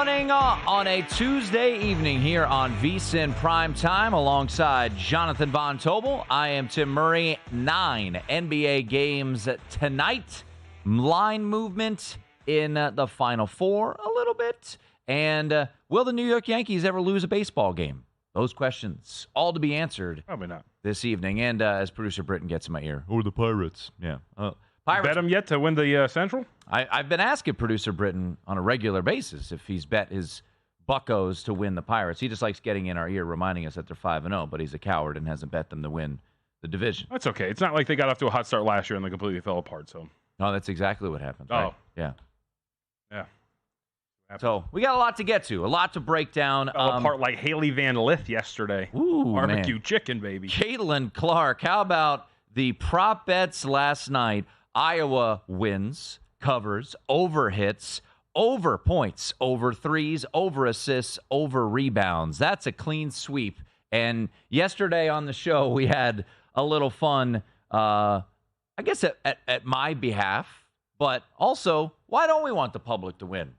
morning on a Tuesday evening here on VSiN PrimeTime alongside Jonathan Von Tobel. I am Tim Murray. 9 NBA games tonight. Line movement in the Final Four a little bit. And will the New York Yankees ever lose a baseball game? Those questions all to be answered. Probably not. This evening. And as producer Britton gets in my ear. Or the Pirates. Yeah. Pirates. Bet him yet to win the Central? I've been asking producer Britton on a regular basis if he's bet his Buccos to win the Pirates. He just likes getting in our ear, reminding us that they're 5-0, but he's a coward and hasn't bet them to win the division. That's okay. It's not like they got off to a hot start last year and they completely fell apart. So no, that's exactly what happened. Oh, right? Yeah. Absolutely. So we got a lot to get to, a lot to break down. Fell apart like Haley Van Lith yesterday. Ooh, barbecue man. Chicken, baby. Caitlin Clark. How about the prop bets last night? Iowa wins, covers, over hits, over points, over threes, over assists, over rebounds. That's a clean sweep. And yesterday on the show, we had a little fun, I guess, at my behalf. But also, why don't we want the public to win?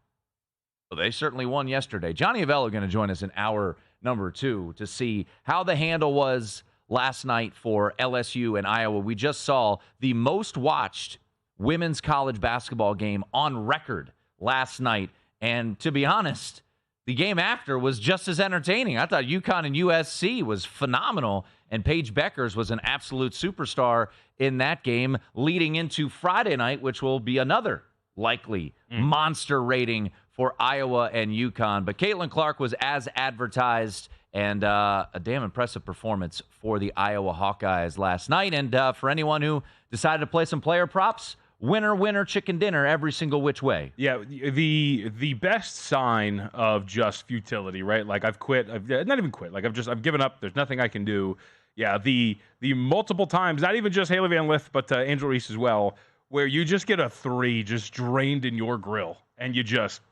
Well, they certainly won yesterday. Johnny Avello going to join us in hour number 2 to see how the handle was last night for LSU and Iowa. We just saw the most watched women's college basketball game on record last night. And to be honest, the game after was just as entertaining. I thought UConn and USC was phenomenal, and Paige Beckers was an absolute superstar in that game, leading into Friday night, which will be another likely monster rating for Iowa and UConn. But Caitlin Clark was as advertised, and a damn impressive performance for the Iowa Hawkeyes last night. And for anyone who decided to play some player props, winner, winner, chicken dinner every single which way. Yeah, the best sign of just futility, right? Like I've quit. I've not even quit. Like I've given up. There's nothing I can do. Yeah, the multiple times, not even just Haley Van Lith, but Angel Reese as well, where you just get a 3 just drained in your grill, and you just.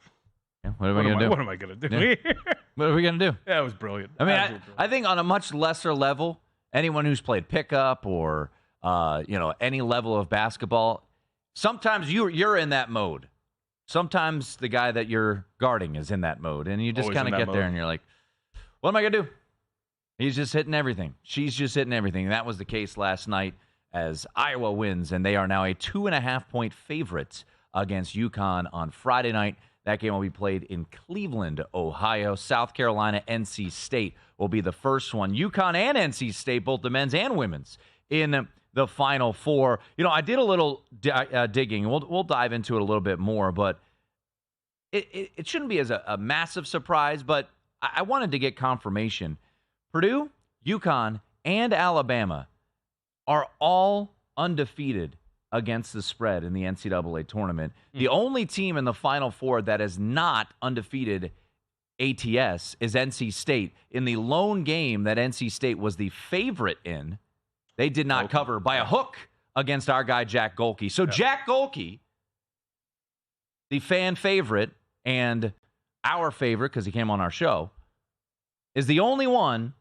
What are we going to do? What am I going to do? Yeah. What are we going to do? Yeah, it was brilliant. I mean, I think on a much lesser level, anyone who's played pickup or any level of basketball, sometimes you're in that mode. Sometimes the guy that you're guarding is in that mode, and you just kind of get there and you're like, what am I going to do? He's just hitting everything. She's just hitting everything. And that was the case last night as Iowa wins, and they are now a 2.5-point favorite against UConn on Friday night. That game will be played in Cleveland, Ohio. South Carolina, NC State will be the first one. UConn and NC State, both the men's and women's, in the Final Four. I did a little digging. We'll dive into it a little bit more, but it shouldn't be as a massive surprise, but I wanted to get confirmation. Purdue, UConn, and Alabama are all undefeated against the spread in the NCAA tournament. The only team in the Final Four that is not undefeated ATS is NC State. In the lone game that NC State was the favorite in, they did not cover by a hook against our guy Jack Golke. So Jack Golke, the fan favorite and our favorite because he came on our show, is the only one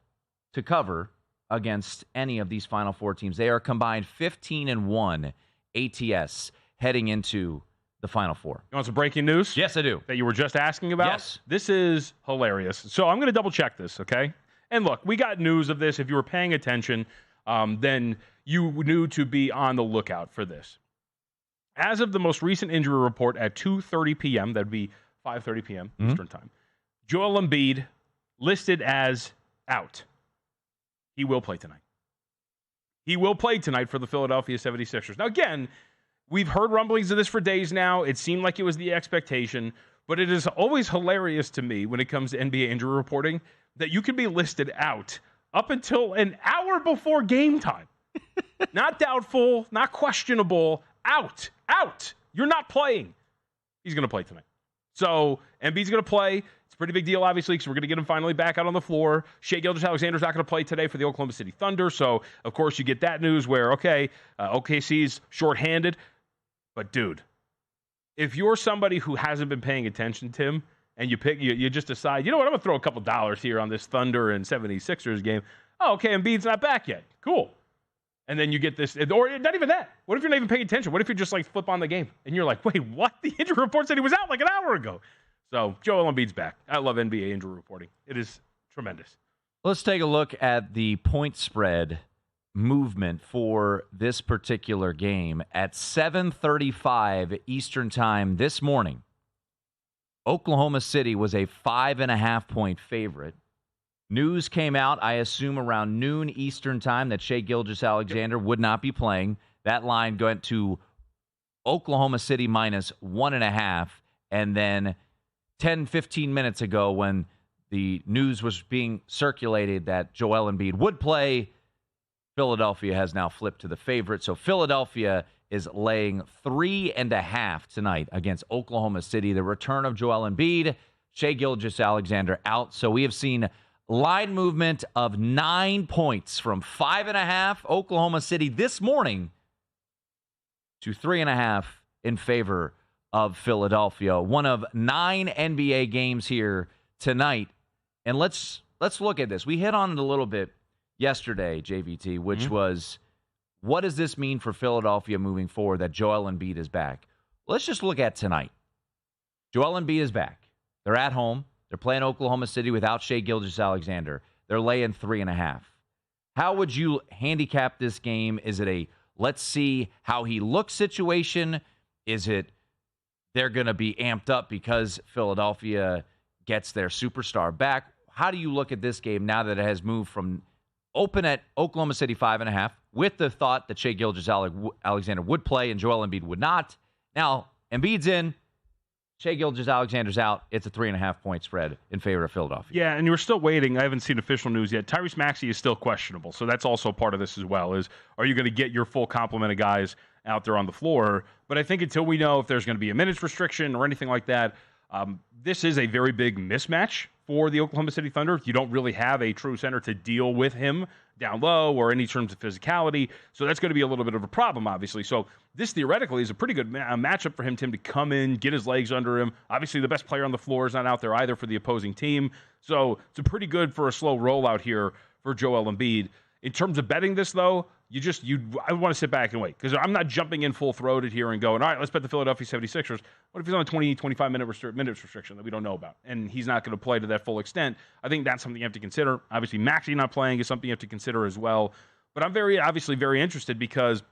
to cover against any of these Final Four teams. They are combined 15-1 ATS heading into the Final Four. You want some breaking news? Yes, I do. That you were just asking about? Yes. This is hilarious. So I'm going to double check this, okay? And look, we got news of this. If you were paying attention, then you knew to be on the lookout for this. As of the most recent injury report at 2:30 p.m., that'd be 5:30 p.m. Eastern Time, Joel Embiid listed as out. He will play tonight. He will play tonight for the Philadelphia 76ers. Now, again, we've heard rumblings of this for days now. It seemed like it was the expectation, but it is always hilarious to me when it comes to NBA injury reporting that you can be listed out up until an hour before game time. Not doubtful, not questionable, out. You're not playing. He's going to play tonight. So Embiid's going to play. It's a pretty big deal, obviously, because we're going to get him finally back out on the floor. Shai Gilgeous-Alexander's not going to play today for the Oklahoma City Thunder. So, of course, you get that news where, OKC's shorthanded. But, dude, if you're somebody who hasn't been paying attention, Tim, and you just decide, you know what, I'm going to throw a couple dollars here on this Thunder and 76ers game. Oh, okay, Embiid's not back yet. Cool. And then you get this, or not even that. What if you're not even paying attention? What if you just flip on the game and you're like, wait, what? The injury report said he was out like an hour ago. So Joel Embiid's back. I love NBA injury reporting. It is tremendous. Let's take a look at the point spread movement for this particular game. At 7:35 Eastern Time this morning, Oklahoma City was a 5.5-point favorite. News came out, I assume, around noon Eastern Time that Shai Gilgeous-Alexander would not be playing. That line went to Oklahoma City minus 1.5. And then 10, 15 minutes ago, when the news was being circulated that Joel Embiid would play, Philadelphia has now flipped to the favorite. So Philadelphia is laying 3.5 tonight against Oklahoma City. The return of Joel Embiid, Shai Gilgeous-Alexander out. So we have seen line movement of 9 points from 5.5 Oklahoma City this morning to 3.5 in favor of Philadelphia. One of 9 NBA games here tonight. And let's look at this. We hit on it a little bit yesterday, JVT, which was, what does this mean for Philadelphia moving forward that Joel Embiid is back? Let's just look at tonight. Joel Embiid is back. They're at home. They're playing Oklahoma City without Shai Gilgeous-Alexander. They're laying 3.5. How would you handicap this game? Is it a let's see how he looks situation? Is it they're going to be amped up because Philadelphia gets their superstar back? How do you look at this game now that it has moved from open at Oklahoma City 5.5 with the thought that Shai Gilgeous-Alexander would play and Joel Embiid would not? Now, Embiid's in. Shai Gilgeous-Alexander's out. It's a 3.5-point spread in favor of Philadelphia. Yeah, and we're still waiting. I haven't seen official news yet. Tyrese Maxey is still questionable, so that's also part of this as well. Is are you going to get your full complement of guys out there on the floor? But I think until we know if there's going to be a minutes restriction or anything like that, this is a very big mismatch for the Oklahoma City Thunder. You don't really have a true center to deal with him down low or any terms of physicality. So that's going to be a little bit of a problem, obviously. So this theoretically is a pretty good matchup for him, Tim, to come in, get his legs under him. Obviously, the best player on the floor is not out there either for the opposing team. So it's a pretty good for a slow rollout here for Joel Embiid. In terms of betting this, though, I want to sit back and wait because I'm not jumping in full-throated here and going, all right, let's bet the Philadelphia 76ers. What if he's on a 20, 25-minute minutes restriction that we don't know about, and he's not going to play to that full extent? I think that's something you have to consider. Obviously, Maxey not playing is something you have to consider as well. But I'm very interested because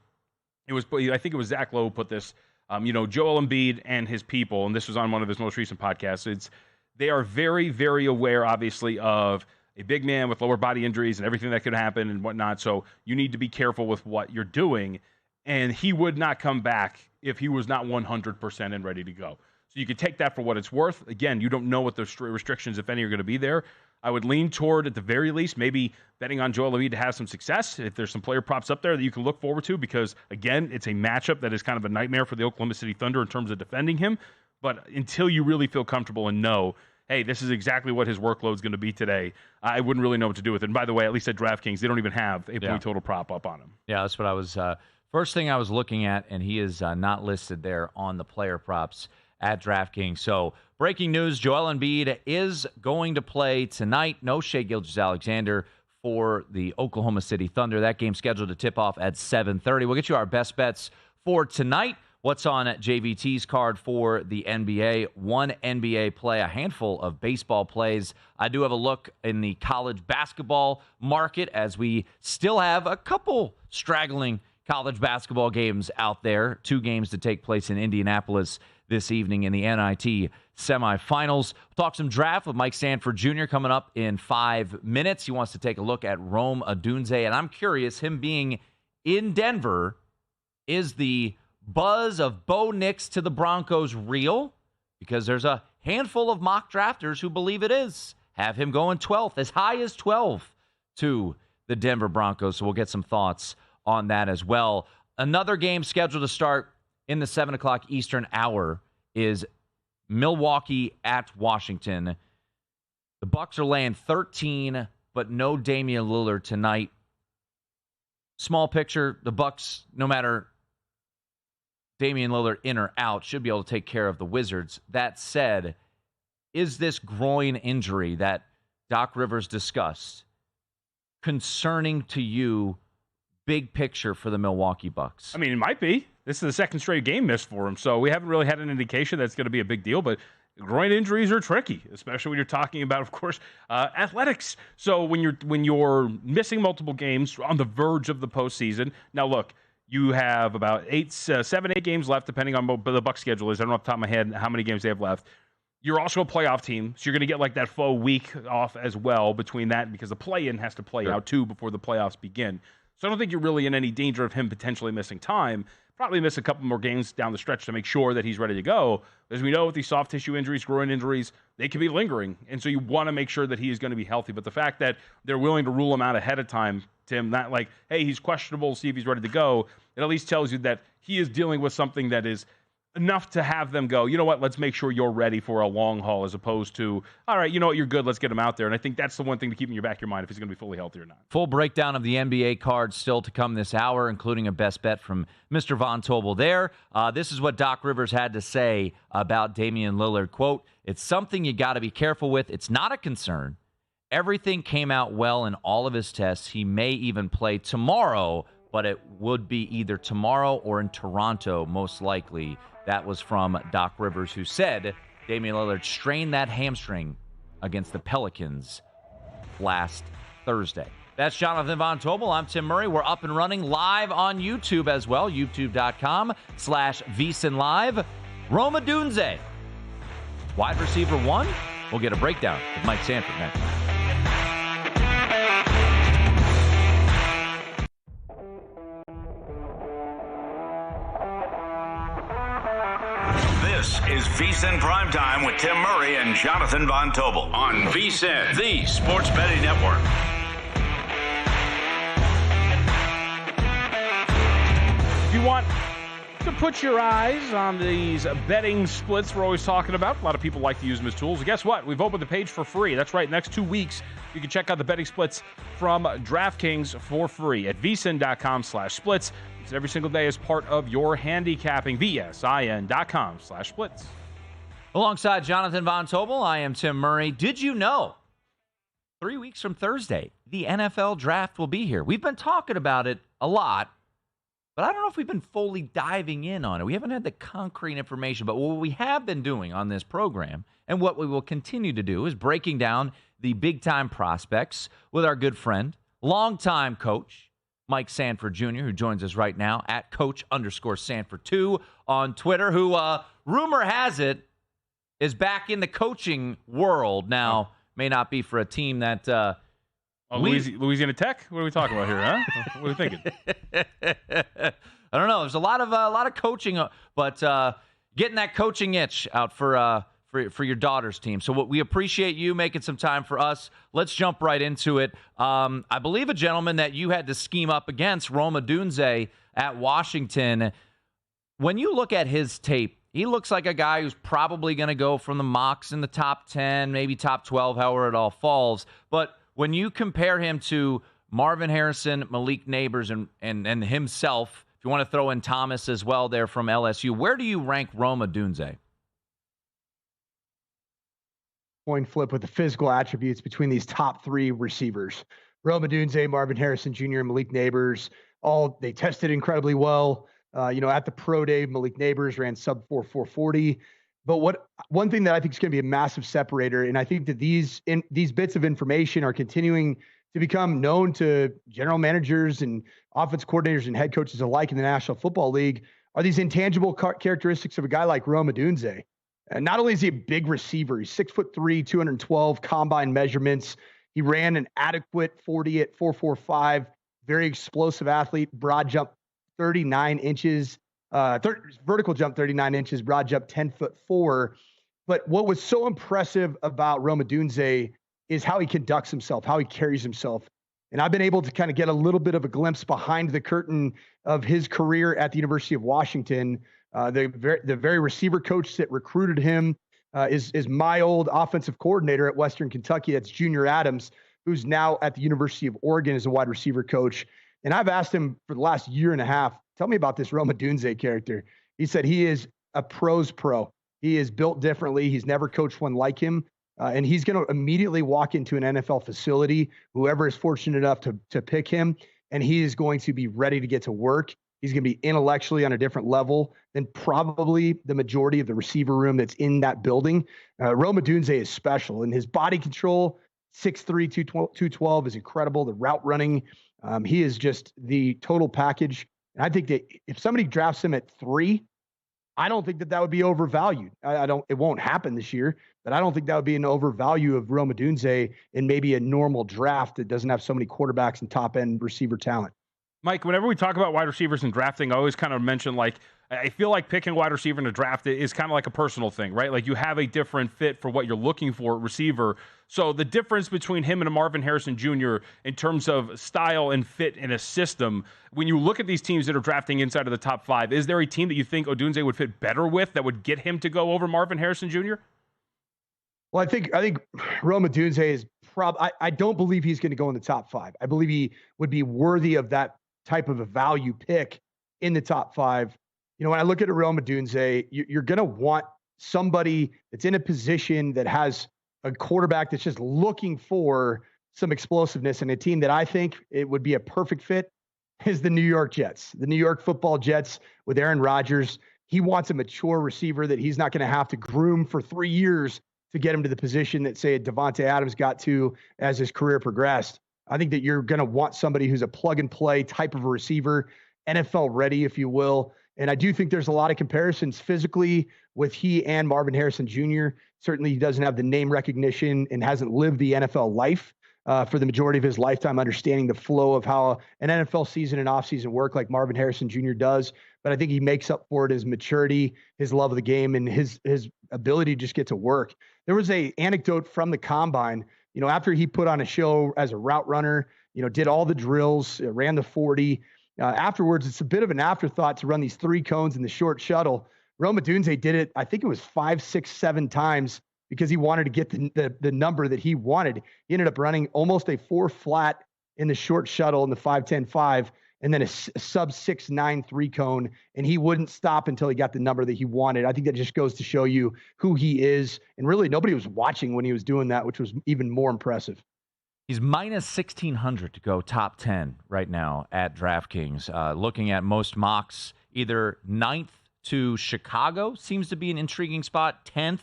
I think it was Zach Lowe who put this, Joel Embiid and his people, and this was on one of his most recent podcasts, they are very, very aware, obviously, of a big man with lower body injuries and everything that could happen and whatnot. So you need to be careful with what you're doing. And he would not come back if he was not 100% and ready to go. So you could take that for what it's worth. Again, you don't know what the restrictions, if any, are going to be there. I would lean toward, at the very least, maybe betting on Joel Embiid to have some success. If there's some player props up there that you can look forward to, because, again, it's a matchup that is kind of a nightmare for the Oklahoma City Thunder in terms of defending him. But until you really feel comfortable and know, hey, this is exactly what his workload is going to be today, I wouldn't really know what to do with it. And by the way, at least at DraftKings, they don't even have a point total prop up on him. Yeah, that's what I was first thing I was looking at, and he is not listed there on the player props at DraftKings. So breaking news, Joel Embiid is going to play tonight. No Shai Gilgeous-Alexander for the Oklahoma City Thunder. That game scheduled to tip off at 7:30. We'll get you our best bets for tonight. What's on JVT's card for the NBA? One NBA play, a handful of baseball plays. I do have a look in the college basketball market as we still have a couple straggling college basketball games out there. 2 games to take place in Indianapolis this evening in the NIT semifinals. We'll talk some draft with Mike Sanford Jr. coming up in 5 minutes. He wants to take a look at Rome Odunze, and I'm curious, him being in Denver, is the buzz of Bo Nix to the Broncos real? Because there's a handful of mock drafters who believe it is. Have him going 12th, as high as 12 to the Denver Broncos. So we'll get some thoughts on that as well. Another game scheduled to start in the 7 o'clock Eastern hour is Milwaukee at Washington. The Bucks are laying 13, but no Damian Lillard tonight. Small picture, the Bucks, no matter Damian Lillard in or out, should be able to take care of the Wizards. That said, is this groin injury that Doc Rivers discussed concerning to you, big picture for the Milwaukee Bucks? I mean, it might be. This is the second straight game missed for him, so we haven't really had an indication that's going to be a big deal, but groin injuries are tricky, especially when you're talking about, of course, athletics. So when you're missing multiple games on the verge of the postseason, now look, you have about 7, 8 games left, depending on what the Bucs schedule is. I don't know off the top of my head how many games they have left. You're also a playoff team, so you're going to get like that faux week off as well between that, because the play-in has to play out too before the playoffs begin. So I don't think you're really in any danger of him potentially missing time. Probably miss a couple more games down the stretch to make sure that he's ready to go. As we know, with these soft tissue injuries, groin injuries, they can be lingering. And so you want to make sure that he is going to be healthy. But the fact that they're willing to rule him out ahead of time, Tim, not like, hey, he's questionable, see if he's ready to go, it at least tells you that he is dealing with something that is enough to have them go, you know what, let's make sure you're ready for a long haul, as opposed to, all right, you know what, you're good, let's get him out there. And I think that's the one thing to keep in your back of your mind if he's going to be fully healthy or not. Full breakdown of the NBA cards still to come this hour, including a best bet from Mr. Von Tobel there. This is what Doc Rivers had to say about Damian Lillard. Quote, "It's something you got to be careful with. It's not a concern. Everything came out well in all of his tests. He may even play tomorrow, but it would be either tomorrow or in Toronto, most likely." That was from Doc Rivers, who said Damian Lillard strained that hamstring against the Pelicans last Thursday. That's Jonathan Von Tobel. I'm Tim Murray. We're up and running live on YouTube as well, youtube.com/VSiN Live. Roma Dunze, wide receiver 1. We'll get a breakdown with Mike Sanford next. This is VSiN Primetime with Tim Murray and Jonathan Von Tobel on VSiN, the Sports Betting Network. If you want to put your eyes on these betting splits we're always talking about, a lot of people like to use them as tools. And guess what? We've opened the page for free. That's right. Next 2 weeks, you can check out the betting splits from DraftKings for free at vsin.com/splits. It's every single day as part of your handicapping. VSIN.com/splits. Alongside Jonathan Von Tobel, I am Tim Murray. Did you know 3 weeks from Thursday, the NFL draft will be here? We've been talking about it a lot, but I don't know if we've been fully diving in on it. We haven't had the concrete information, but what we have been doing on this program and what we will continue to do is breaking down the big-time prospects with our good friend, longtime coach, Mike Sanford Jr., who joins us right now at Coach_Sanford2 on Twitter, who, rumor has it, is back in the coaching world now. May not be for a team that... Louisiana Tech? What are we talking about here, huh? What are you thinking? I don't know. There's a lot of coaching, but getting that coaching itch out for your daughter's team. So we appreciate you making some time for us. Let's jump right into it. I believe a gentleman that you had to scheme up against, Roma Dunze at Washington. When you look at his tape, he looks like a guy who's probably going to go from the mocks in the top 10, maybe top 12, however it all falls. But when you compare him to Marvin Harrison, Malik Neighbors, and himself, if you want to throw in Thomas as well there from LSU, where do you rank Roma Dunze? Coin flip with the physical attributes between these top 3 receivers. Roma Dunze, Marvin Harrison Jr., and Malik Neighbors, they tested incredibly well. At the pro day, Malik Neighbors ran sub 4.40. But one thing that I think is going to be a massive separator, and I think that these bits of information are continuing to become known to general managers and offense coordinators and head coaches alike in the National Football League, are these intangible characteristics of a guy like Roma Dunze. And not only is he a big receiver, he's 6'3", 212 combine measurements. He ran an adequate 40 at 4.45, very explosive athlete, broad jump 39 inches, vertical jump 39 inches, broad jump 10'4". But what was so impressive about Roma Dunze is how he conducts himself, how he carries himself. And I've been able to kind of get a little bit of a glimpse behind the curtain of his career at the University of Washington. The very receiver coach that recruited him is my old offensive coordinator at Western Kentucky. That's Junior Adams, who's now at the University of Oregon as a wide receiver coach. And I've asked him for the last year and a half, tell me about this Roma Dunze character. He said he is a pro's pro. He is built differently. He's never coached one like him. And he's going to immediately walk into an NFL facility, whoever is fortunate enough to pick him, and he is going to be ready to get to work. He's going to be intellectually on a different level than probably the majority of the receiver room that's in that building. Rome Odunze is special, and his body control, 6'3", 212, is incredible. The route running, he is just the total package. And I think that if somebody drafts him at 3, I don't think that would be overvalued. It won't happen this year, but I don't think that would be an overvalue of Rome Odunze in maybe a normal draft that doesn't have so many quarterbacks and top end receiver talent. Mike, whenever we talk about wide receivers and drafting, I always kind of mention, like, I feel like picking wide receiver in a draft is kind of like a personal thing, right? Like, you have a different fit for what you're looking for at receiver. So the difference between him and a Marvin Harrison Jr. in terms of style and fit in a system, when you look at these teams that are drafting inside of the top 5, is there a team that you think Odunze would fit better with that would get him to go over Marvin Harrison Jr.? Well, I think Rome Odunze is I don't believe he's going to go in the top 5. I believe he would be worthy of that type of a value pick in the top 5. You know, when I look at a Rome Odunze, you're going to want somebody that's in a position that has a quarterback that's just looking for some explosiveness, and a team that I think it would be a perfect fit is the New York Jets, the New York Football Jets with Aaron Rodgers. He wants a mature receiver that he's not going to have to groom for 3 years to get him to the position that, say, Devontae Adams got to as his career progressed. I think that you're going to want somebody who's a plug-and-play type of a receiver, NFL ready, if you will. And I do think there's a lot of comparisons physically with he and Marvin Harrison Jr. Certainly he doesn't have the name recognition and hasn't lived the NFL life for the majority of his lifetime, understanding the flow of how an NFL season and offseason work like Marvin Harrison Jr. does. But I think he makes up for it, his maturity, his love of the game, and his ability to just get to work. There was a anecdote from the combine, you know, after he put on a show as a route runner, you know, did all the drills, ran the 40. Afterwards, it's a bit of an afterthought to run these 3 cones in the short shuttle. Rome Odunze did it, I think it was 5, 6, 7 times because he wanted to get the number that he wanted. He ended up running almost a 4 flat in the short shuttle in the 5.10.5, and then a sub 6.9 3 cone, and he wouldn't stop until he got the number that he wanted. I think that just goes to show you who he is. And really, nobody was watching when he was doing that, which was even more impressive. He's minus 1,600 to go top 10 right now at DraftKings. Looking at most mocks, either 9th to Chicago seems to be an intriguing spot. 10th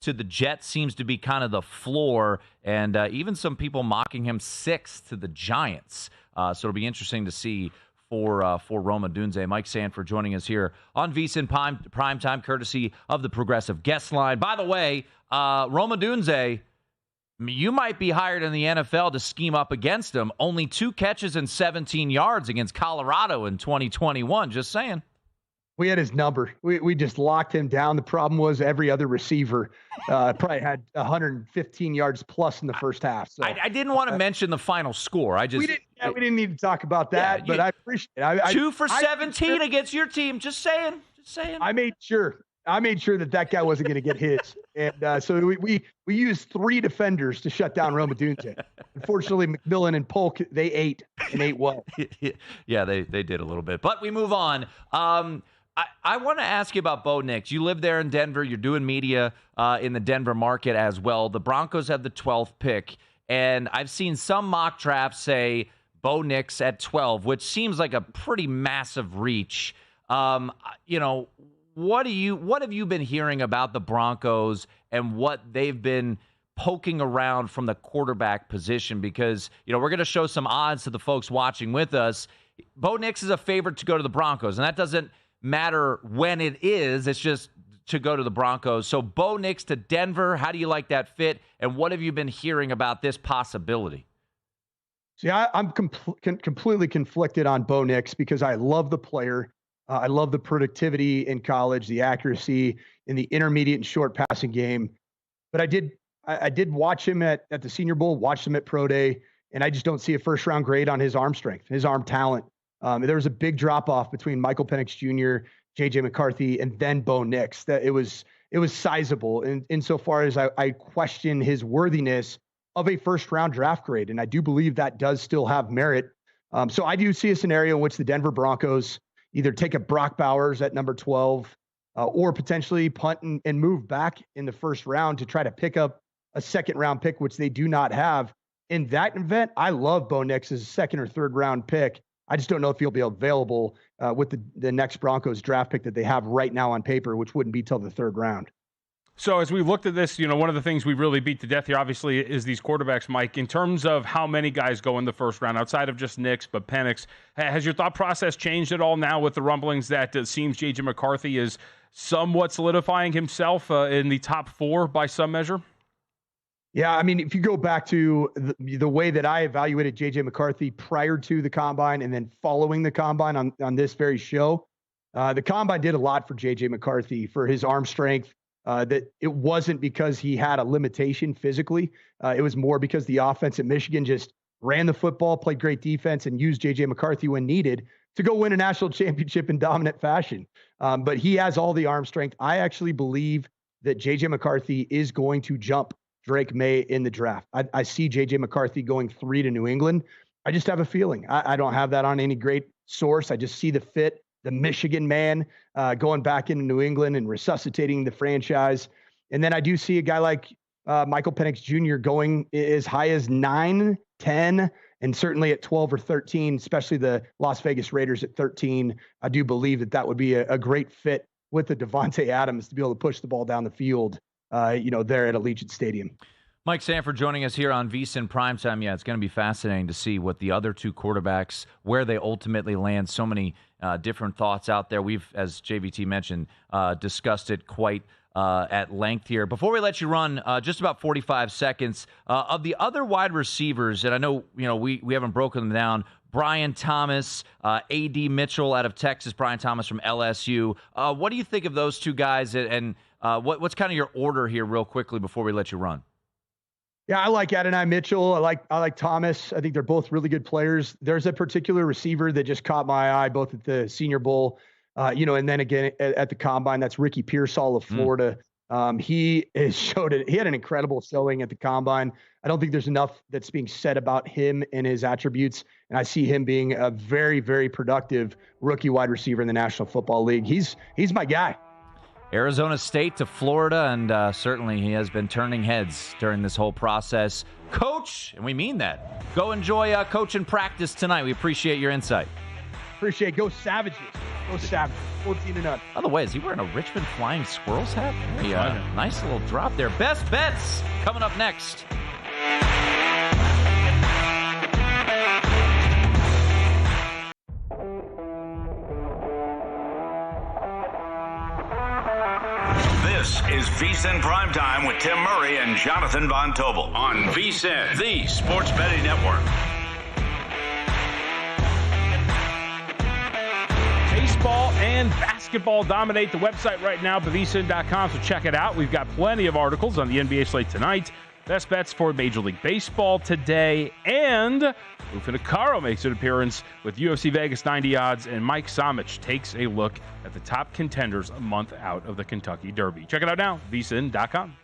to the Jets seems to be kind of the floor. And even some people mocking him 6th to the Giants. So it'll be interesting to see for Rome Odunze. Mike Sanford joining us here on VSiN PrimeTime, courtesy of the Progressive Guest Line. By the way, Rome Odunze, you might be hired in the NFL to scheme up against him. Only 2 catches and 17 yards against Colorado in 2021. Just saying. We had his number. We just locked him down. The problem was every other receiver probably had 115 yards plus in the first half. So I didn't want to mention the final score. We didn't need to talk about that, but I appreciate it. 2 for 17 against your team. Just saying. I made sure that guy wasn't going to get his. And so we used 3 defenders to shut down Rome Odunze. Unfortunately, McMillan and Polk, they ate well. Yeah, they did a little bit. But we move on. I want to ask you about Bo Nix. You live there in Denver. You're doing media in the Denver market as well. The Broncos have the 12th pick, and I've seen some mock drafts say Bo Nix at 12, which seems like a pretty massive reach. You know, what have you been hearing about the Broncos and what they've been poking around from the quarterback position? Because, you know, we're going to show some odds to the folks watching with us. Bo Nix is a favorite to go to the Broncos, and that doesn't matter when it is. It's just to go to the Broncos. So Bo Nix to Denver, how do you like that fit? And what have you been hearing about this possibility? See, I'm completely conflicted on Bo Nix because I love the player. I love the productivity in college, the accuracy in the intermediate and short passing game. But I did watch him at the Senior Bowl, watched him at Pro Day, and I just don't see a first-round grade on his arm strength, his arm talent. There was a big drop-off between Michael Penix Jr., J.J. McCarthy, and then Bo Nix. That it was sizable insofar as I question his worthiness of a first-round draft grade, and I do believe that does still have merit. So I do see a scenario in which the Denver Broncos either take a Brock Bowers at number 12 or potentially punt and move back in the first round to try to pick up a second-round pick, which they do not have. In that event, I love Bo Nix as a second or third-round pick I just don't know if he'll be available with the next Broncos draft pick that they have right now on paper, which wouldn't be till the 3rd round. So as we looked at this, one of the things we really beat to death here, obviously, is these quarterbacks, Mike. In terms of how many guys go in the 1st round, outside of just Nix, but Penix, has your thought process changed at all now with the rumblings that it seems J.J. McCarthy is somewhat solidifying himself in the top 4 by some measure? Yeah, I mean, if you go back to the way that I evaluated J.J. McCarthy prior to the Combine and then following the Combine on this very show, the Combine did a lot for J.J. McCarthy, for his arm strength. That it wasn't because he had a limitation physically. It was more because the offense at Michigan just ran the football, played great defense, and used J.J. McCarthy when needed to go win a national championship in dominant fashion. But he has all the arm strength. I actually believe that J.J. McCarthy is going to jump Drake May in the draft. I see J.J. McCarthy going 3 to New England. I just have a feeling. I don't have that on any great source. I just see the fit. The Michigan man going back into New England and resuscitating the franchise. And then I do see a guy like Michael Penix Jr. going as high as 9, 10, and certainly at 12 or 13, especially the Las Vegas Raiders at 13. I do believe that would be a great fit with the Devontae Adams to be able to push the ball down the field, there at Allegiant Stadium. Mike Sanford joining us here on VSiN Primetime. Yeah, it's going to be fascinating to see what the other 2 quarterbacks, where they ultimately land. So many different thoughts out there. We've, as JVT mentioned, discussed it quite at length here. Before we let you run, just about 45 seconds, of the other wide receivers, and I know we haven't broken them down, Brian Thomas, A.D. Mitchell out of Texas, Brian Thomas from LSU. What do you think of those 2 guys, and what's kind of your order here real quickly before we let you run? Yeah, I like Adonai Mitchell. I like Thomas. I think they're both really good players. There's a particular receiver that just caught my eye, both at the Senior Bowl, and then again at the Combine. That's Ricky Pearsall of Florida. He had an incredible showing at the Combine. I don't think there's enough that's being said about him and his attributes, and I see him being a very, very productive rookie wide receiver in the National Football League. He's my guy. Arizona State to Florida, and certainly he has been turning heads during this whole process. Coach, and we mean that, go enjoy coach and practice tonight. We appreciate your insight. Appreciate it. Go Savages. Go Savages. 14-0. By the way, is he wearing a Richmond Flying Squirrels hat? Nice little drop there. Best bets coming up next. This is VSiN Primetime with Tim Murray and Jonathan Von Tobel on VSiN, the Sports Betting Network. Baseball and basketball dominate the website right now, VSiN.com, so check it out. We've got plenty of articles on the NBA slate tonight. Best bets for Major League Baseball today. And Rufin Acaro makes an appearance with UFC Vegas 90 odds. And Mike Somich takes a look at the top contenders a month out of the Kentucky Derby. Check it out now, VSiN.com.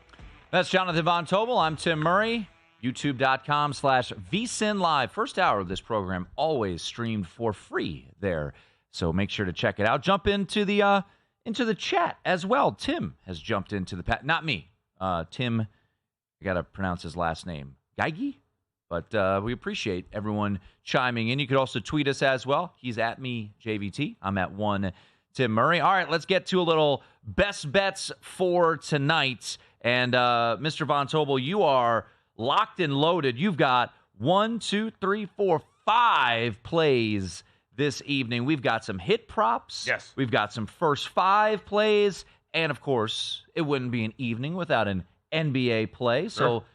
That's Jonathan Von Tobel. I'm Tim Murray. YouTube.com/VSiN Live. First hour of this program always streamed for free there. So make sure to check it out. Jump into the chat as well. Tim has jumped into the not me. Tim, I got to pronounce his last name, Geige. But we appreciate everyone chiming in. You could also tweet us as well. He's at me, JVT. I'm at 1 Tim Murray. All right, let's get to a little best bets for tonight. And Mr. Von Tobel, you are locked and loaded. You've got 1, 2, 3, 4, 5 plays this evening. We've got some hit props. Yes. We've got some first 5 plays. And, of course, it wouldn't be an evening without an NBA play. So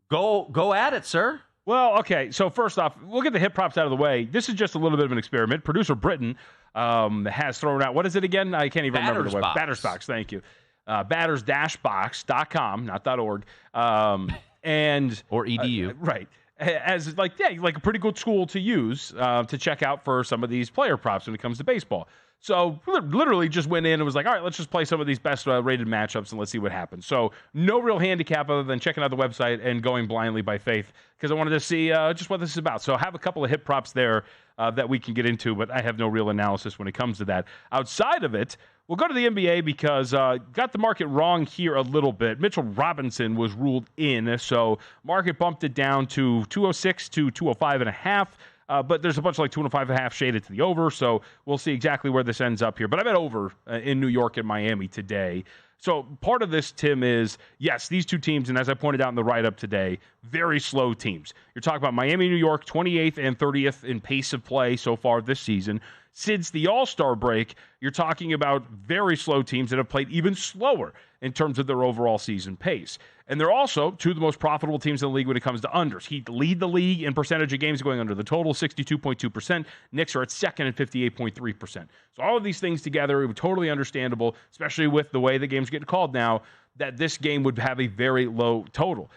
go at it, sir. Well, okay. So first off, we'll get the hit props out of the way. This is just a little bit of an experiment. Producer Britton has thrown out, what is it again? I can't even remember the web. Batters Box. Thank you. Batters-box.com, not .org. And or edu. Right. As like a pretty good tool to use to check out for some of these player props when it comes to baseball. So literally just went in and was like, all right, let's just play some of these best rated matchups and let's see what happens. So no real handicap other than checking out the website and going blindly by faith because I wanted to see just what this is about. So I have a couple of hit props there that we can get into, but I have no real analysis when it comes to that. Outside of it, we'll go to the NBA because got the market wrong here a little bit. Mitchell Robinson was ruled in, so market bumped it down to 206 to 205.5. But there's a bunch of like 2.5 shaded to the over, so we'll see exactly where this ends up here. But I bet over in New York and Miami today. So part of this, Tim, is, yes, these two teams, and as I pointed out in the write-up today, very slow teams. You're talking about Miami, New York, 28th and 30th in pace of play so far this season. Since the All-Star break, you're talking about very slow teams that have played even slower in terms of their overall season pace. And they're also two of the most profitable teams in the league when it comes to unders. He lead the league in percentage of games going under the total, 62.2%. Knicks are at second at 58.3%. So all of these things together, it was totally understandable, especially with the way the game's getting called now, that this game would have a very low total.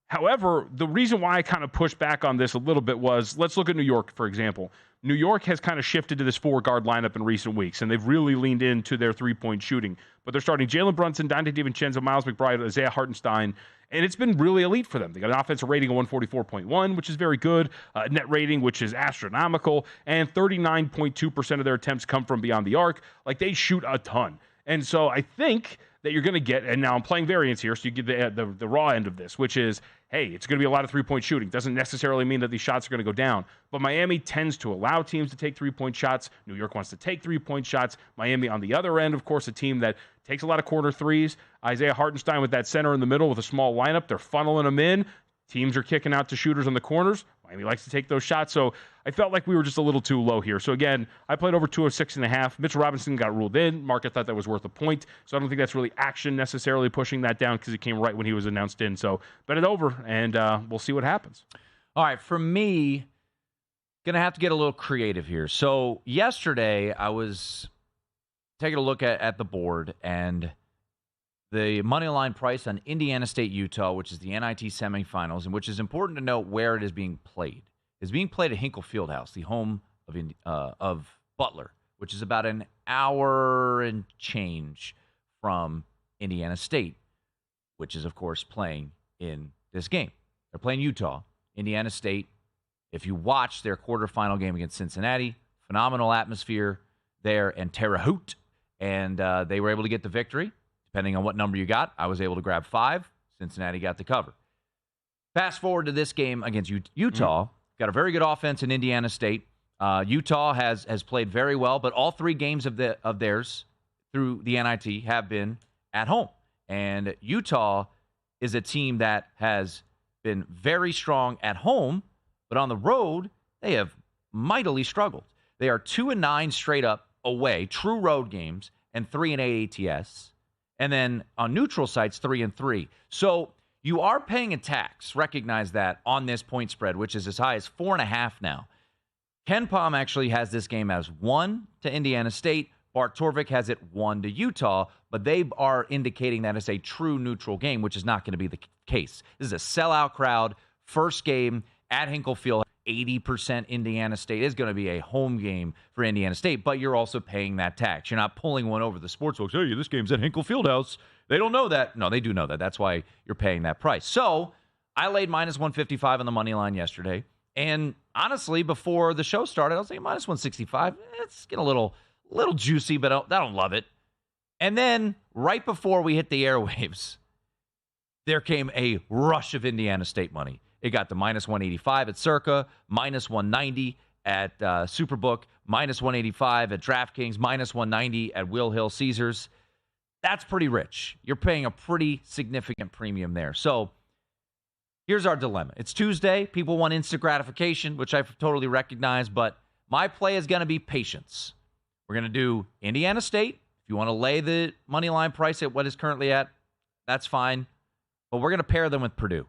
However, the reason why I kind of pushed back on this a little bit was, let's look at New York, for example. New York has kind of shifted to this four-guard lineup in recent weeks, and they've really leaned into their three-point shooting. But they're starting Jalen Brunson, Dante DiVincenzo, Miles McBride, Isaiah Hartenstein, and it's been really elite for them. They got an offensive rating of 144.1, which is very good, net rating, which is astronomical, and 39.2% of their attempts come from beyond the arc. Like, they shoot a ton. And so I think that you're going to get, and now I'm playing variance here, so you get the raw end of this, which is, hey, it's going to be a lot of three-point shooting. Doesn't necessarily mean that these shots are going to go down. But Miami tends to allow teams to take three-point shots. New York wants to take three-point shots. Miami on the other end, of course, a team that takes a lot of corner threes. Isaiah Hartenstein with that center in the middle with a small lineup. They're funneling them in. Teams are kicking out to shooters on the corners. Miami likes to take those shots. So I felt like we were just a little too low here. So again, I played over 206.5. Mitchell Robinson got ruled in. Market thought that was worth a point. So I don't think that's really action necessarily pushing that down because it came right when he was announced in. So bet it over, and we'll see what happens. All right, for me, going to have to get a little creative here. So yesterday I was taking a look at the board, and the money line price on Indiana State, Utah, which is the NIT semifinals, and which is important to note where it is being played. It's being played at Hinkle Fieldhouse, the home of Butler, which is about an hour and change from Indiana State, which is, of course, playing in this game. They're playing Utah. Indiana State, if you watch their quarterfinal game against Cincinnati, phenomenal atmosphere there in Terre Haute, and they were able to get the victory. Depending on what number you got, I was able to grab 5. Cincinnati got the cover. Fast forward to this game against Utah. Got a very good offense in Indiana State. Utah has played very well, but all 3 games of theirs through the NIT have been at home. And Utah is a team that has been very strong at home, but on the road, they have mightily struggled. They are 2-9 straight up away, true road games, and 3-8 ATS. And then on neutral sites, 3-3. So you are paying a tax, recognize that, on this point spread, which is as high as 4.5 now. Ken Pom actually has this game as 1 to Indiana State. Bart Torvik has it 1 to Utah, but they are indicating that it's a true neutral game, which is not going to be the case. This is a sellout crowd, first game at Hinkle Field. 80% Indiana State is going to be a home game for Indiana State, but you're also paying that tax. You're not pulling one over the sportsbooks. Hey, this game's at Hinkle Fieldhouse. They don't know that. No, they do know that. That's why you're paying that price. So I laid minus 155 on the money line yesterday, and honestly, before the show started, I was thinking minus 165. It's getting a little juicy, but I don't love it. And then right before we hit the airwaves, there came a rush of Indiana State money. It got to minus 185 at Circa, minus 190 at Superbook, minus 185 at DraftKings, minus 190 at Will Hill Caesars. That's pretty rich. You're paying a pretty significant premium there. So here's our dilemma. It's Tuesday. People want instant gratification, which I totally recognize, but my play is going to be patience. We're going to do Indiana State. If you want to lay the money line price at what it's currently at, that's fine. But we're going to pair them with Purdue.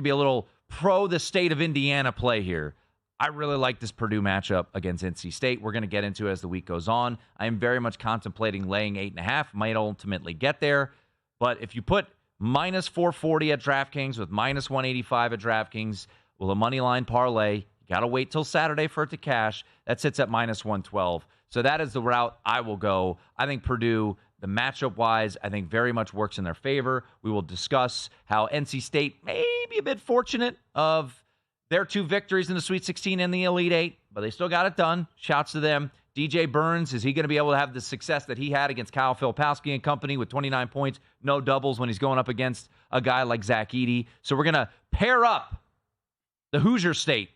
Be a little pro the state of Indiana play here. I really like this Purdue matchup against NC State. We're going to get into it as the week goes on. I am very much contemplating laying 8.5. Might ultimately get there. But if you put minus 440 at DraftKings with minus 185 at DraftKings with a money line parlay, you got to wait till Saturday for it to cash. That sits at minus 112. So that is the route I will go. I think Purdue, the matchup-wise, I think very much works in their favor. We will discuss how NC State may be a bit fortunate of their 2 victories in the Sweet 16 and the Elite 8, but they still got it done. Shouts to them. DJ Burns, is he going to be able to have the success that he had against Kyle Filipowski and company with 29 points, no doubles when he's going up against a guy like Zach Edey? So we're going to pair up the Hoosier State,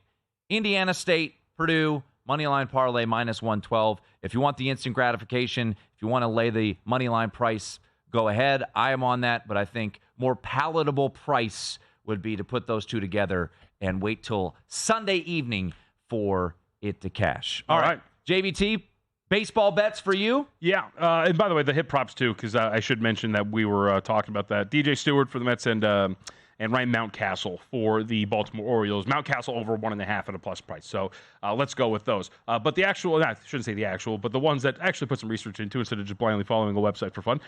Indiana State, Purdue, moneyline parlay -112. If you want the instant gratification, if you want to lay the moneyline price, go ahead. I am on that, but I think more palatable price would be to put those two together and wait till Sunday evening for it to cash. All right. JVT, baseball bets for you? Yeah. And by the way, the hip props too, because I should mention that we were talking about that. DJ Stewart for the Mets and Ryan Mountcastle for the Baltimore Orioles. Mountcastle over 1.5 at a plus price. So let's go with those. But the actual, I shouldn't say the actual, but the ones that actually put some research into instead of just blindly following a website for fun.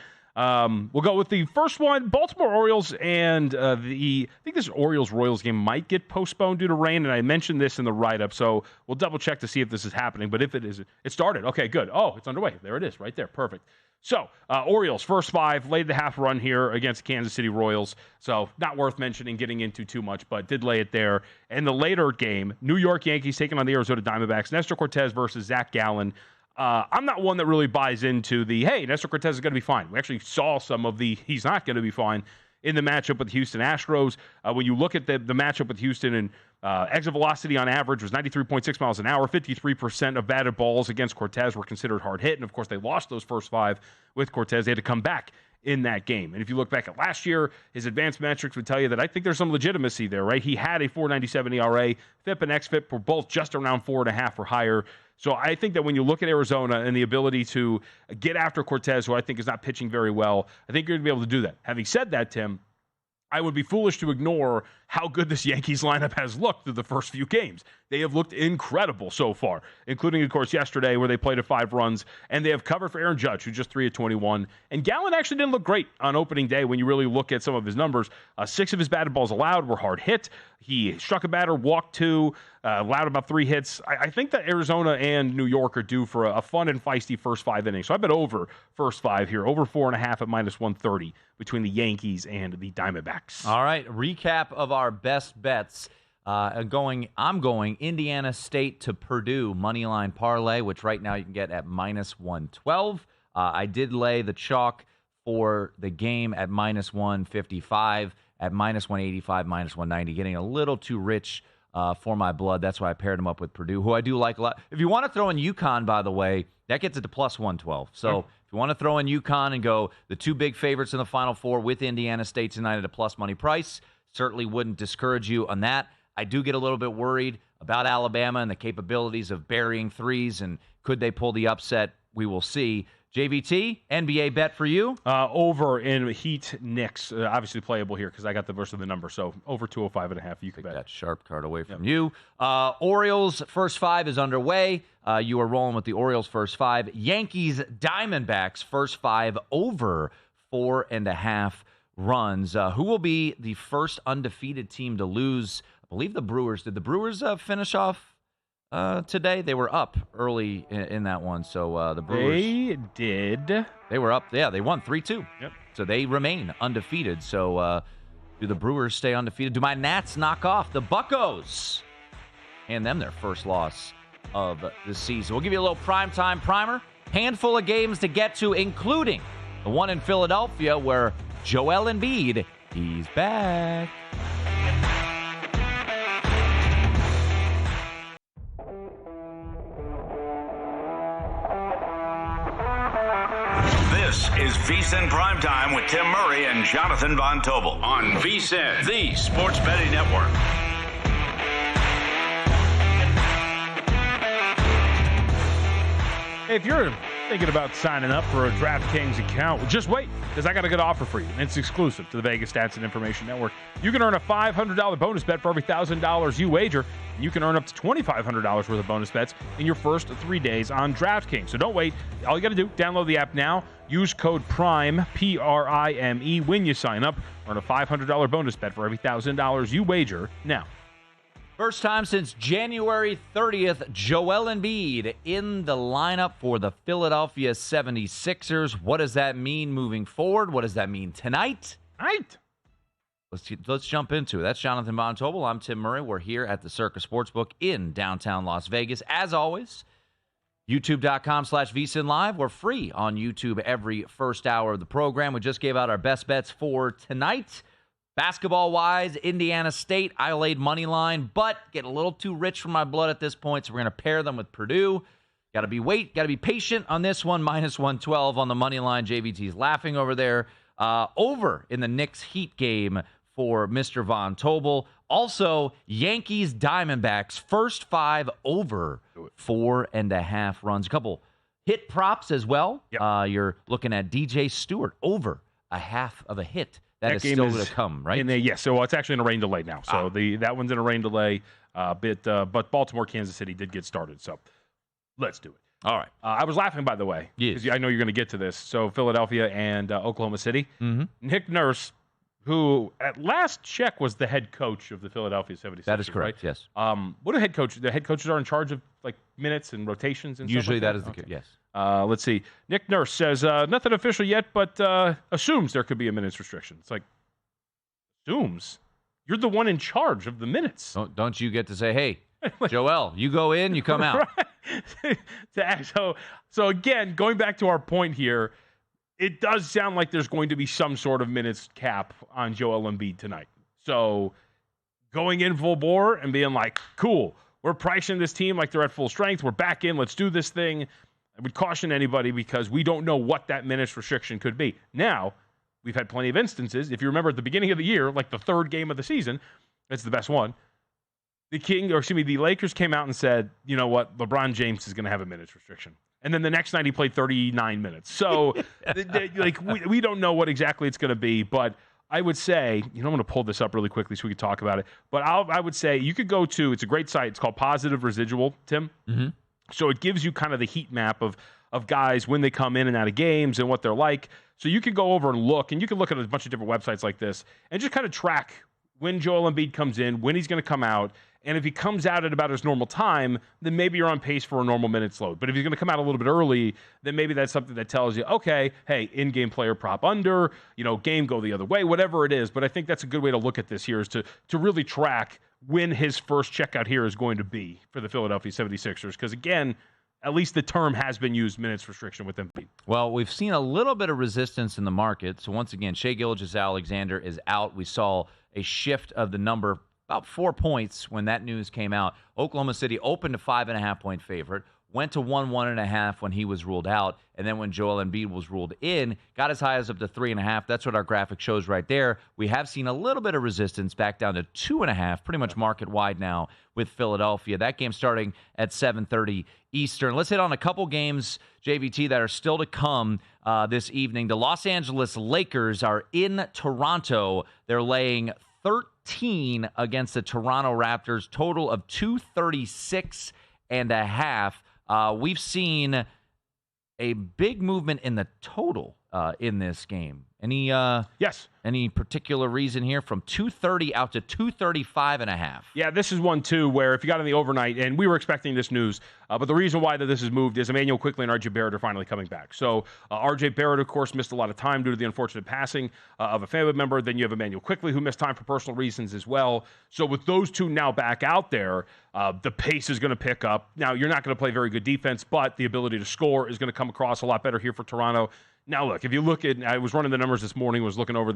We'll go with the first one, Baltimore Orioles, and I think this Orioles-Royals game might get postponed due to rain, and I mentioned this in the write-up, so we'll double-check to see if this is happening. But if it is, it started. Okay, good. Oh, it's underway. There it is, right there. Perfect. So, Orioles, first 5, laid the half run here against Kansas City Royals. So, not worth mentioning, getting into too much, but did lay it there. And the later game, New York Yankees taking on the Arizona Diamondbacks, Nestor Cortez versus Zach Gallen. I'm not one that really buys into the, hey, Nestor Cortez is going to be fine. We actually saw some of the, he's not going to be fine in the matchup with the Houston Astros. When you look at the matchup with Houston, and exit velocity on average was 93.6 miles an hour. 53% of batted balls against Cortez were considered hard hit. And, of course, they lost those first 5 with Cortez. They had to come back in that game. And if you look back at last year, his advanced metrics would tell you that I think there's some legitimacy there, right? He had a 4.97 ERA. FIP and XFIP were both just around 4.5 or higher. So I think that when you look at Arizona and the ability to get after Cortez, who I think is not pitching very well, I think you're going to be able to do that. Having said that, Tim, I would be foolish to ignore how good this Yankees lineup has looked through the first few games. They have looked incredible so far, including, of course, yesterday where they played at 5 runs, and they have covered for Aaron Judge, who's just 3 of 21. And Gallen actually didn't look great on opening day when you really look at some of his numbers. 6 of his batted balls allowed were hard hit. He struck a batter, walked 2, allowed about 3 hits. I think that Arizona and New York are due for a fun and feisty first 5 innings. So I bet over first 5 here, over 4.5 at -130 between the Yankees and the Diamondbacks. All right, recap of our best bets. I'm going Indiana State to Purdue moneyline parlay, which right now you can get at -112. I did lay the chalk for the game at -155, at -185, -190, getting a little too rich for my blood. That's why I paired them up with Purdue, who I do like a lot. If you want to throw in UConn, by the way, that gets it to +112. So if you want to throw in UConn and go the 2 big favorites in the Final Four with Indiana State tonight at a plus money price, certainly wouldn't discourage you on that. I do get a little bit worried about Alabama and the capabilities of burying threes, and could they pull the upset? We will see. JVT, NBA bet for you? Over in Heat Knicks. Obviously playable here because I got the verse of the number. So over 205.5. You can bet. That sharp card away from you. Orioles first 5 is underway. You are rolling with the Orioles first 5. Yankees Diamondbacks first 5 over 4.5 runs. Who will be the first undefeated team to lose? I believe the Brewers. Did the Brewers finish off today? They were up early in that one. So the Brewers. They did. They were up. Yeah, they won 3-2. Yep. So they remain undefeated. So do the Brewers stay undefeated? Do my Nats knock off the Buccos? Hand them their first loss of the season. We'll give you a little primetime primer. Handful of games to get to, including the one in Philadelphia where Joel Embiid, he's back. This is VSiN Primetime with Tim Murray and Jonathan Von Tobel on VSiN, the Sports Betting Network. If you're thinking about signing up for a DraftKings account, just wait, because I got a good offer for you. And it's exclusive to the Vegas Stats and Information Network. You can earn a $500 bonus bet for every $1,000 you wager. You can earn up to $2,500 worth of bonus bets in your first 3 days on DraftKings. So don't wait. All you got to do, download the app now. Use code PRIME, P-R-I-M-E, when you sign up. Earn a $500 bonus bet for every $1,000 you wager now. First time since January 30th, Joel Embiid in the lineup for the Philadelphia 76ers. What does that mean moving forward? What does that mean tonight? Let's jump into it. That's Jonathan Von Tobel. I'm Tim Murray. We're here at the Circa Sportsbook in downtown Las Vegas. As always, YouTube.com/VSiN Live. We're free on YouTube every first hour of the program. We just gave out our best bets for tonight. Basketball-wise, Indiana State, I laid money line, but getting a little too rich for my blood at this point, so we're going to pair them with Purdue. Got to be patient on this one, minus 112 on the money line. JVT's laughing over there. Over in the Knicks-Heat game for Mr. Von Tobel. Also, Yankees Diamondbacks, first 5 over 4.5 runs. A couple hit props as well. Yep. You're looking at DJ Stewart over a half of a hit. That is still going to come, right? So it's actually in a rain delay now. So that one's in a rain delay. But Baltimore, Kansas City did get started. So let's do it. All right. I was laughing, by the way, because I know you're going to get to this. So Philadelphia and Oklahoma City. Mm-hmm. Nick Nurse, who at last check was the head coach of the Philadelphia 76ers. That is correct, right? yes. What do the head coaches are in charge of, like minutes and rotations and usually stuff like that is the case, yes. Let's see. Nick Nurse says, nothing official yet, but assumes there could be a minutes restriction. It's like, assumes? You're the one in charge of the minutes. Don't you get to say, hey, Joel, you go in, you come out. Right. So again, going back to our point here, it does sound like there's going to be some sort of minutes cap on Joel Embiid tonight. So going in full bore and being like, cool, we're pricing this team like they're at full strength. We're back in. Let's do this thing. I would caution anybody because we don't know what that minutes restriction could be. Now, we've had plenty of instances. If you remember at the beginning of the year, like the third game of the season, it's the best one. The Lakers came out and said, you know what, LeBron James is going to have a minutes restriction. And then the next night he played 39 minutes. So, we don't know what exactly it's going to be. But I would say, I'm going to pull this up really quickly so we can talk about it. But I would say you could go to, it's a great site. It's called Positive Residual, Tim. Mm-hmm. So it gives you kind of the heat map of guys when they come in and out of games and what they're like. So you can go over and look, and you can look at a bunch of different websites like this and just kind of track when Joel Embiid comes in, when he's going to come out. And if he comes out at about his normal time, then maybe you're on pace for a normal minutes load. But if he's going to come out a little bit early, then maybe that's something that tells you, okay, hey, in-game player prop under, game go the other way, whatever it is. But I think that's a good way to look at this here is to really track when his first checkout here is going to be for the Philadelphia 76ers. Because, again, at least the term has been used, minutes restriction with Embiid. Well, we've seen a little bit of resistance in the market. So, once again, Shai Gilgeous-Alexander is out. We saw a shift of the number about 4 points when that news came out. Oklahoma City opened a 5.5-point favorite, went to 1.5 when he was ruled out, and then when Joel Embiid was ruled in, got as high as up to 3.5. That's what our graphic shows right there. We have seen a little bit of resistance back down to 2.5, pretty much market wide now with Philadelphia. That game starting at 7:30 Eastern. Let's hit on a couple games, JVT, that are still to come this evening. The Los Angeles Lakers are in Toronto. They're laying 13 against the Toronto Raptors, total of 236.5. We've seen a big movement in the total in this game. Yes. Any particular reason here from 230 out to 235.5? Yeah, this is one, too, where if you got on the overnight, and we were expecting this news, but the reason why that this has moved is Emmanuel Quickley and R.J. Barrett are finally coming back. So R.J. Barrett, of course, missed a lot of time due to the unfortunate passing of a family member. Then you have Emmanuel Quickley, who missed time for personal reasons as well. So with those two now back out there, the pace is going to pick up. Now, you're not going to play very good defense, but the ability to score is going to come across a lot better here for Toronto. Now, look, if you look at, I was running the numbers this morning, was looking over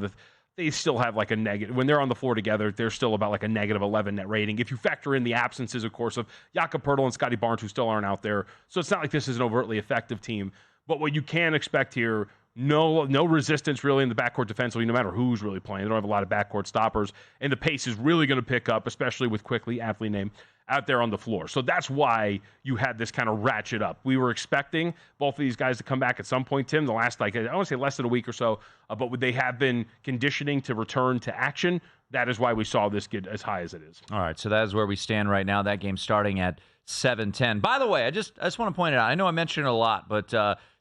they still have like a negative, when they're on the floor together, they're still about like a negative 11 net rating. If you factor in the absences, of course, of Jakob Poeltl and Scotty Barnes, who still aren't out there. So it's not like this is an overtly effective team. But what you can expect here, no resistance really in the backcourt defensively, no matter who's really playing. They don't have a lot of backcourt stoppers. And the pace is really going to pick up, especially with Quickley, athlete name, out there on the floor. So that's why you had this kind of ratchet up. We were expecting both of these guys to come back at some point, Tim, the last, I want to say less than a week or so, but they have been conditioning to return to action. That is why we saw this get as high as it is. All right, so that is where we stand right now. That game starting at 7:10. By the way, I just want to point it out. I know I mentioned it a lot, but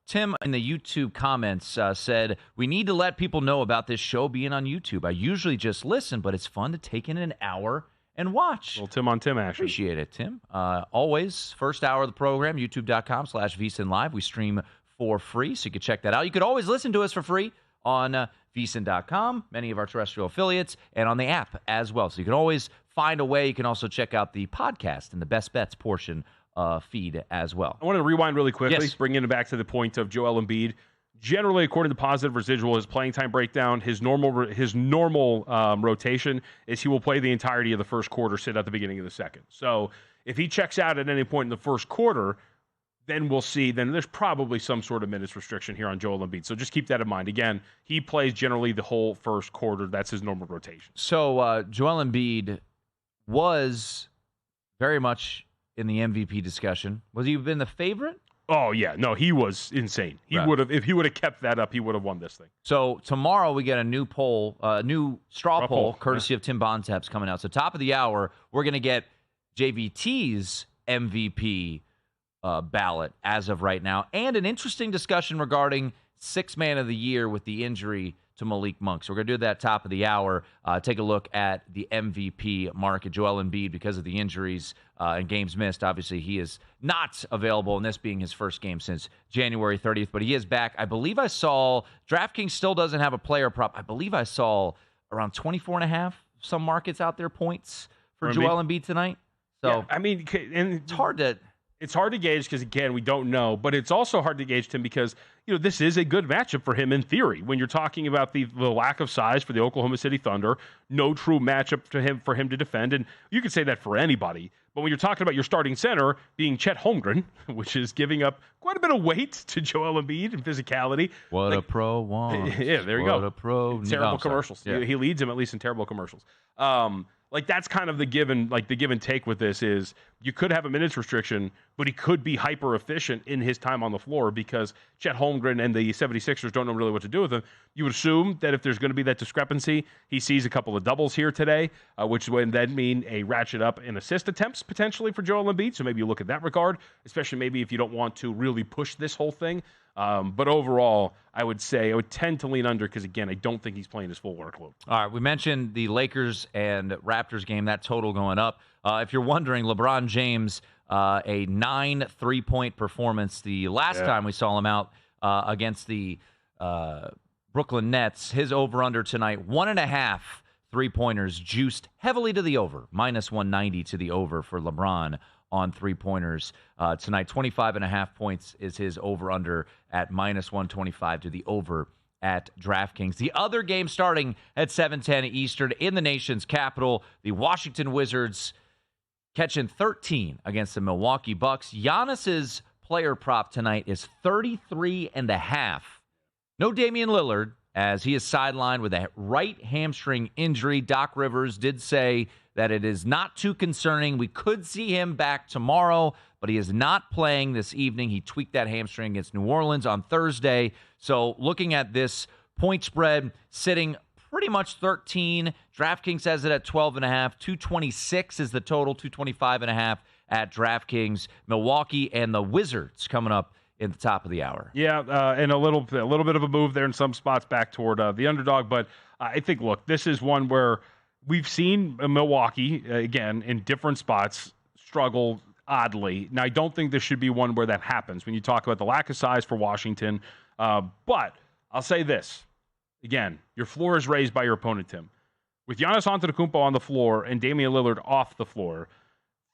Tim in the YouTube comments said, we need to let people know about this show being on YouTube. I usually just listen, but it's fun to take in an hour and watch. Well, Tim on Tim action. Appreciate it, Tim. Always, first hour of the program, youtube.com/VSiN Live. We stream for free, so you can check that out. You could always listen to us for free on VSiN.com, many of our terrestrial affiliates, and on the app as well. So you can always find a way. You can also check out the podcast and the Best Bets portion feed as well. I want to rewind really quickly, yes. Bringing it back to the point of Joel Embiid. generally, according to Positive Residual, his playing time breakdown, his normal rotation is he will play the entirety of the first quarter, sit at the beginning of the second. So if he checks out at any point in the first quarter, then we'll see. Then there's probably some sort of minutes restriction here on Joel Embiid. So just keep that in mind. Again, he plays generally the whole first quarter. That's his normal rotation. So Joel Embiid was very much in the MVP discussion. Was he been the favorite? Oh, yeah. No, he was insane. He would have, if he would have kept that up, he would have won this thing. So tomorrow we get a new poll, new straw poll, courtesy of Tim Bontemps coming out. So top of the hour, we're going to get JVT's MVP ballot as of right now, and an interesting discussion regarding Sixth Man of the Year with the injury to Malik Monk. So we're going to do that top of the hour. Take a look at the MVP market. Joel Embiid, because of the injuries and games missed, obviously he is not available, and this being his first game since January 30th, but he is back. I believe I saw DraftKings still doesn't have a player prop. I believe I saw around 24.5 some markets out there points for Joel Embiid tonight. So yeah, I mean, and it's hard to gauge because, again, we don't know. But it's also hard to gauge, Tim, because, this is a good matchup for him in theory. When you're talking about the lack of size for the Oklahoma City Thunder, no true matchup for him to defend. And you could say that for anybody. But when you're talking about your starting center being Chet Holmgren, which is giving up quite a bit of weight to Joel Embiid and physicality. What a pro wants. Yeah, there you go. What a pro. Terrible commercials. Yeah. He leads him at least in terrible commercials. That's kind of the give and take with this is you could have a minutes restriction, but he could be hyper efficient in his time on the floor because Chet Holmgren and the 76ers don't know really what to do with him. You would assume that if there's going to be that discrepancy, he sees a couple of doubles here today, which would then mean a ratchet up in assist attempts potentially for Joel Embiid. So maybe you look at that regard, especially maybe if you don't want to really push this whole thing. But overall, I would tend to lean under because, again, I don't think he's playing his full workload. All right, we mentioned the Lakers and Raptors game, that total going up. If you're wondering, LeBron James, a 9 3-point performance the last time we saw him out against the Brooklyn Nets. His over-under tonight, 1.5 3-pointers juiced heavily to the over, minus 190 to the over for LeBron on 3-pointers tonight. 25.5 points is his over-under at minus 125 to the over at DraftKings. The other game starting at 7:10 Eastern in the nation's capital, the Washington Wizards catching 13 against the Milwaukee Bucks. Giannis's player prop tonight is 33.5. No Damian Lillard, as he is sidelined with a right hamstring injury. Doc Rivers did say that it is not too concerning. We could see him back tomorrow, but he is not playing this evening. He tweaked that hamstring against New Orleans on Thursday. So looking at this point spread, sitting pretty much 13. DraftKings has it at 12.5. 226 is the total, 225.5 at DraftKings. Milwaukee and the Wizards coming up in the top of the hour. Yeah, and a little bit of a move there in some spots back toward the underdog. But I think, look, this is one where we've seen Milwaukee, again, in different spots, struggle oddly. Now, I don't think this should be one where that happens when you talk about the lack of size for Washington. But I'll say this. Again, your floor is raised by your opponent, Tim. With Giannis Antetokounmpo on the floor and Damian Lillard off the floor,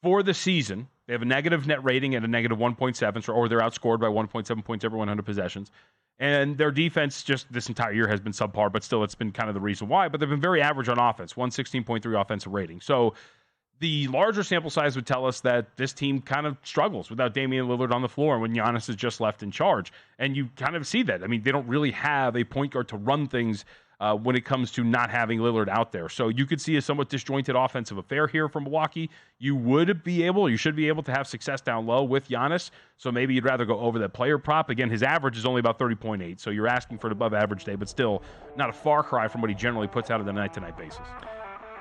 for the season, they have a negative net rating at a negative 1.7, or they're outscored by 1.7 points every 100 possessions. And their defense just this entire year has been subpar, but still it's been kind of the reason why. But they've been very average on offense, 116.3 offensive rating. So the larger sample size would tell us that this team kind of struggles without Damian Lillard on the floor when Giannis is just left in charge. And you kind of see that. I mean, they don't really have a point guard to run things when it comes to not having Lillard out there. So you could see a somewhat disjointed offensive affair here from Milwaukee. You should be able to have success down low with Giannis. So maybe you'd rather go over that player prop. Again, his average is only about 30.8. So you're asking for an above average day, but still not a far cry from what he generally puts out on a night-to-night basis.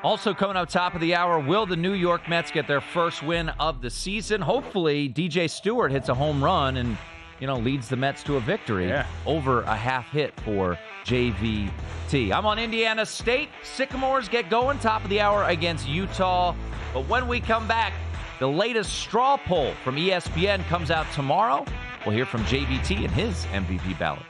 Also coming up top of the hour, will the New York Mets get their first win of the season? Hopefully, DJ Stewart hits a home run and, leads the Mets to a victory over a half hit for JVT. I'm on Indiana State. Sycamores get going top of the hour against Utah. But when we come back, the latest straw poll from ESPN comes out tomorrow. We'll hear from JVT and his MVP ballot.